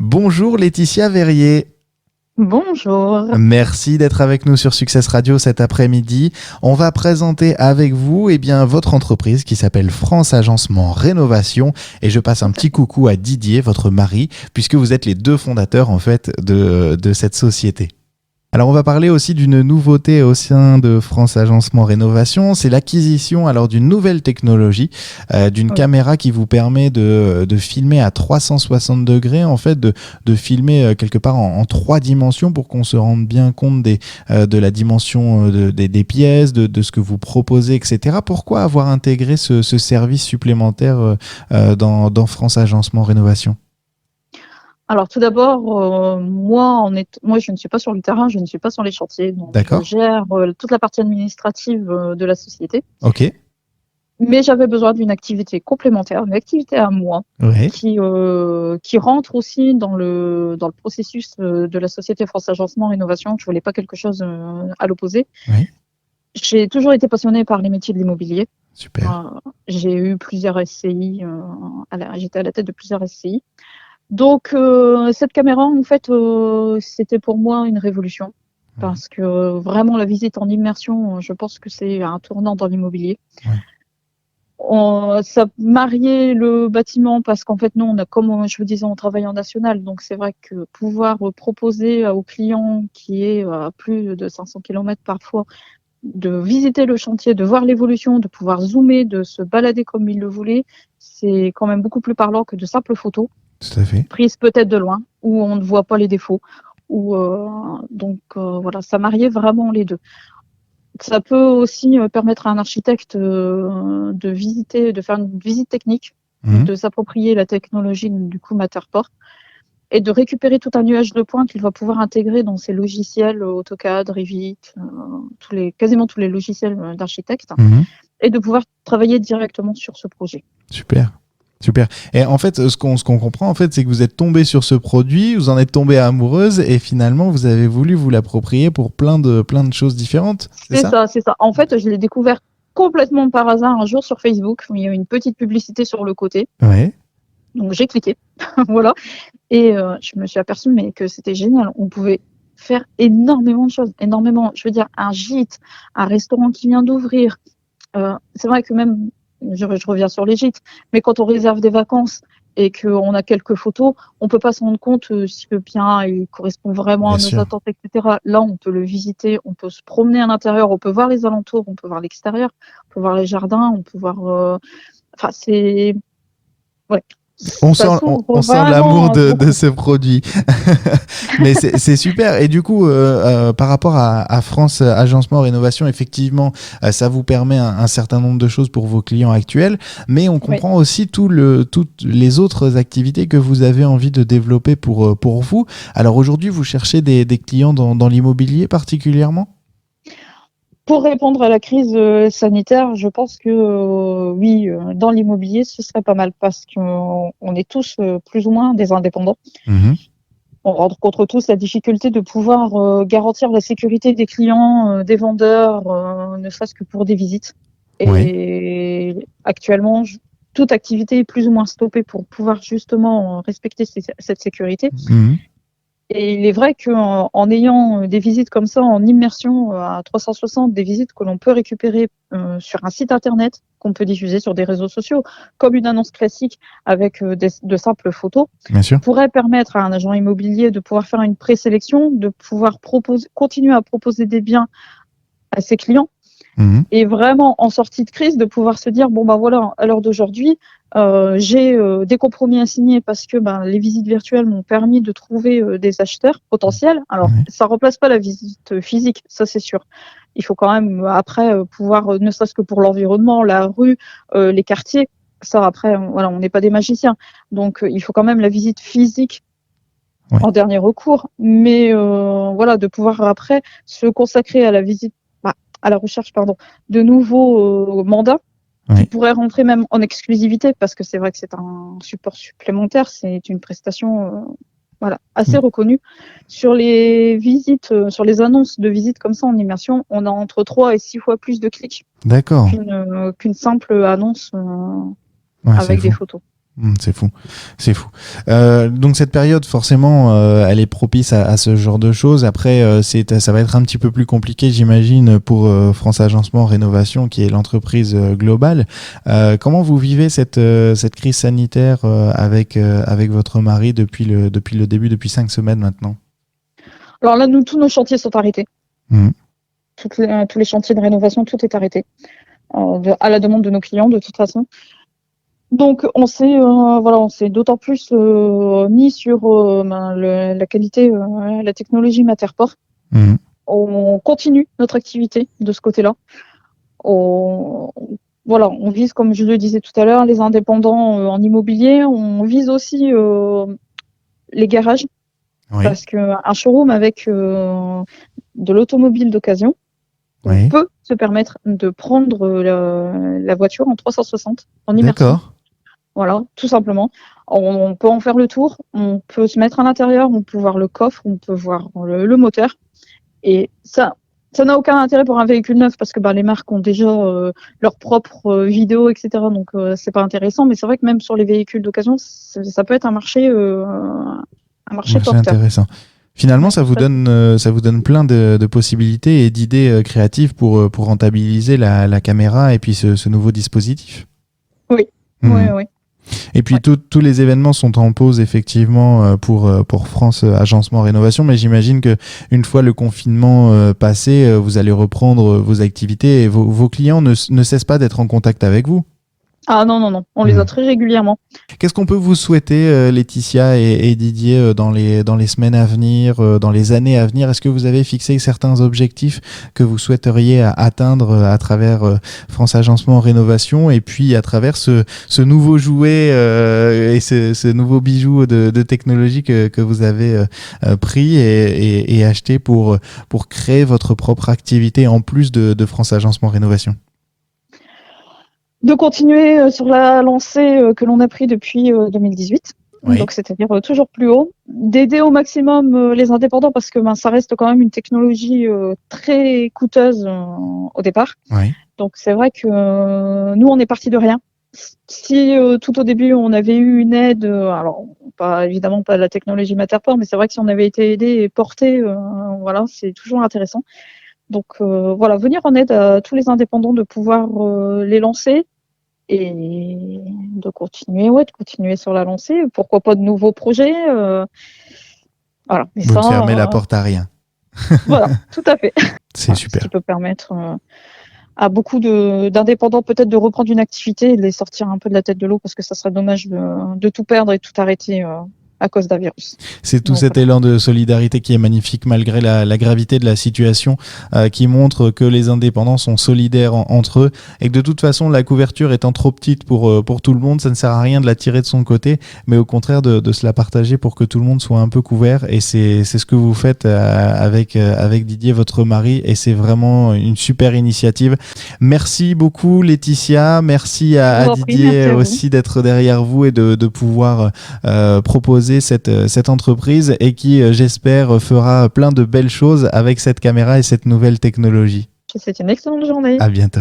Bonjour Laetitia Verrier. Bonjour. Merci d'être avec nous sur Success Radio cet après-midi. On va présenter avec vous votre entreprise qui s'appelle France Agencement Rénovation et je passe un petit coucou à Didier, votre mari, puisque vous êtes les deux fondateurs en fait de cette société. Alors on va parler aussi d'une nouveauté au sein de France Agencement Rénovation, c'est l'acquisition d'une nouvelle technologie, d'une Oui. caméra qui vous permet de filmer à 360 degrés, en fait de filmer quelque part en trois dimensions pour qu'on se rende bien compte de la dimension des pièces, de ce que vous proposez, etc. Pourquoi avoir intégré ce service supplémentaire dans France Agencement Rénovation ? Alors tout d'abord, moi je ne suis pas sur le terrain, je ne suis pas sur les chantiers, donc je D'accord. gère toute la partie administrative de la société. Ok. Mais j'avais besoin d'une activité complémentaire, une activité à moi, Ouais. qui rentre aussi dans le processus de la société France Agencement Rénovation. Je voulais pas quelque chose à l'opposé. Ouais. J'ai toujours été passionnée par les métiers de l'immobilier. Super. J'ai eu plusieurs SCI, j'étais à la tête de plusieurs SCI. Donc cette caméra, en fait, c'était pour moi une révolution Ouais. parce que vraiment la visite en immersion, je pense que c'est un tournant dans l'immobilier. Ouais. Ça mariait le bâtiment parce qu'en fait, nous, comme je vous disais, on travaille en national, donc c'est vrai que pouvoir proposer aux clients qui est à plus de 500 kilomètres parfois, de visiter le chantier, de voir l'évolution, de pouvoir zoomer, de se balader comme ils le voulaient, c'est quand même beaucoup plus parlant que de simples photos Tout à fait. prise peut-être de loin, où on ne voit pas les défauts. Voilà, ça mariait vraiment les deux. Ça peut aussi permettre à un architecte de faire une visite technique, Mhm. de s'approprier la technologie du coup Matterport et de récupérer tout un nuage de points qu'il va pouvoir intégrer dans ses logiciels AutoCAD, Revit, quasiment tous les logiciels d'architecte, Mhm. et de pouvoir travailler directement sur ce projet. Super. Super. Et en fait, ce qu'on comprend, en fait, c'est que vous êtes tombé sur ce produit, vous en êtes tombée amoureuse et finalement, vous avez voulu vous l'approprier pour plein de choses différentes. C'est C'est ça? ça, c'est ça. En fait, je l'ai découvert complètement par hasard un jour sur Facebook, où il y a une petite publicité sur le côté. Ouais. Donc j'ai cliqué, voilà, et je me suis aperçue mais que c'était génial. On pouvait faire énormément de choses, énormément. Je veux dire, un gîte, un restaurant qui vient d'ouvrir. C'est vrai que même, je reviens sur les gîtes, mais quand on réserve des vacances et qu'on a quelques photos, on peut pas se rendre compte si le bien il correspond vraiment Bien à nos sûr. attentes, etc. Là, on peut le visiter, on peut se promener à l'intérieur, on peut voir les alentours, on peut voir l'extérieur, on peut voir les jardins, on peut voir. Enfin, c'est ouais, On ça sent, s'ouvre on sent l'amour vraiment de beaucoup. ce produit. Mais c'est super. Et du coup, par rapport à France Agencement Rénovation, effectivement, ça vous permet un certain nombre de choses pour vos clients actuels. Mais on Oui. comprend aussi toutes les autres activités que vous avez envie de développer pour vous. Alors aujourd'hui, vous cherchez des clients dans l'immobilier particulièrement ? Pour répondre à la crise sanitaire, je pense que oui, dans l'immobilier, ce serait pas mal parce qu'on est tous plus ou moins des indépendants. Mhm. On rencontre tous la difficulté de pouvoir garantir la sécurité des clients, des vendeurs, ne serait-ce que pour des visites. Ouais. Et actuellement, toute activité est plus ou moins stoppée pour pouvoir justement respecter cette sécurité. Mhm. Et il est vrai qu'en ayant des visites comme ça, en immersion à 360, des visites que l'on peut récupérer sur un site internet, qu'on peut diffuser sur des réseaux sociaux, comme une annonce classique avec de simples photos, Bien sûr. pourrait permettre à un agent immobilier de pouvoir faire une présélection, de pouvoir continuer à proposer des biens à ses clients Mhm. et vraiment en sortie de crise de pouvoir se dire bon bah voilà, à l'heure d'aujourd'hui j'ai des compromis à signer parce que les visites virtuelles m'ont permis de trouver des acheteurs potentiels. Alors Ouais. ça remplace pas la visite physique, ça c'est sûr. Il faut quand même après pouvoir ne serait-ce que pour l'environnement, la rue, les quartiers, ça après voilà, on n'est pas des magiciens, donc il faut quand même la visite physique Ouais. en dernier recours, mais voilà, de pouvoir après se consacrer à la visite, à la recherche, pardon, de nouveaux mandats qui Ouais. pourraient rentrer même en exclusivité, parce que c'est vrai que c'est un support supplémentaire, c'est une prestation voilà, assez reconnue. Sur les visites, sur les annonces de visites comme ça en immersion, on a entre 3 et 6 fois plus de clics D'accord. qu'une simple annonce Ouais, c'est avec des fou. photos. C'est fou, c'est fou. Donc cette période, forcément, elle est propice à ce genre de choses. Après, ça va être un petit peu plus compliqué, j'imagine, pour France Agencement Rénovation, qui est l'entreprise globale. Comment vous vivez cette crise sanitaire avec votre mari depuis le début, depuis 5 semaines maintenant? Alors là, tous nos chantiers sont arrêtés. Mmh. Tous les chantiers de rénovation, tout est arrêté, à la demande de nos clients, de toute façon. Donc on s'est d'autant plus mis sur la qualité, la technologie Matterport. Mmh. On continue notre activité de ce côté-là. On vise, comme je le disais tout à l'heure, les indépendants en immobilier. On vise aussi les garages, Oui. parce qu'un showroom avec de l'automobile d'occasion, Oui. on peut se permettre de prendre la voiture en 360, en immersion. D'accord. Voilà, tout simplement. On peut en faire le tour, on peut se mettre à l'intérieur, on peut voir le coffre, on peut voir le moteur. Et ça n'a aucun intérêt pour un véhicule neuf, parce que les marques ont déjà leur propre vidéo, etc. Donc c'est pas intéressant. Mais c'est vrai que même sur les véhicules d'occasion, ça peut être un marché porteur. Intéressant. Finalement, ça vous donne plein de possibilités et d'idées créatives pour rentabiliser la caméra et puis ce nouveau dispositif. Oui. Oui. Et puis tous les événements sont en pause effectivement pour France Agencement Rénovation, mais j'imagine que une fois le confinement passé, vous allez reprendre vos activités et vos clients ne cessent pas d'être en contact avec vous. Ah non, on les a très régulièrement. Qu'est-ce qu'on peut vous souhaiter, Laetitia et Didier, dans les semaines à venir, dans les années à venir? Est-ce que vous avez fixé certains objectifs que vous souhaiteriez atteindre à travers France Agencement Rénovation, et puis à travers ce nouveau jouet et ce nouveau bijou de technologie que vous avez pris et acheté pour créer votre propre activité en plus de France Agencement Rénovation? De continuer sur la lancée que l'on a pris depuis 2018. Oui. Donc c'est-à-dire toujours plus haut, d'aider au maximum les indépendants, parce que ça reste quand même une technologie très coûteuse au départ. Oui. Donc c'est vrai que nous, on est parti de rien. Si tout au début on avait eu une aide, alors évidemment pas la technologie Matterport, mais c'est vrai que si on avait été aidé et porté, c'est toujours intéressant. Donc venir en aide à tous les indépendants, de pouvoir les lancer et de continuer sur la lancée. Pourquoi pas de nouveaux projets, voilà. Mais vous ne fermez la porte à rien. Voilà, tout à fait. C'est super. Ce qui peut permettre à beaucoup d'indépendants peut-être de reprendre une activité et de les sortir un peu de la tête de l'eau, parce que ça serait dommage de tout perdre et tout arrêter à cause d'un virus. C'est tout cet élan de solidarité qui est magnifique malgré la gravité de la situation, qui montre que les indépendants sont solidaires entre eux, et que de toute façon la couverture étant trop petite pour tout le monde, ça ne sert à rien de la tirer de son côté, mais au contraire de se la partager pour que tout le monde soit un peu couvert. Et c'est ce que vous faites avec Didier, votre mari, et c'est vraiment une super initiative. Merci beaucoup Laetitia, merci à Didier aussi d'être derrière vous et de pouvoir proposer cette entreprise, et qui, j'espère, fera plein de belles choses avec cette caméra et cette nouvelle technologie. C'est une excellente journée. À bientôt.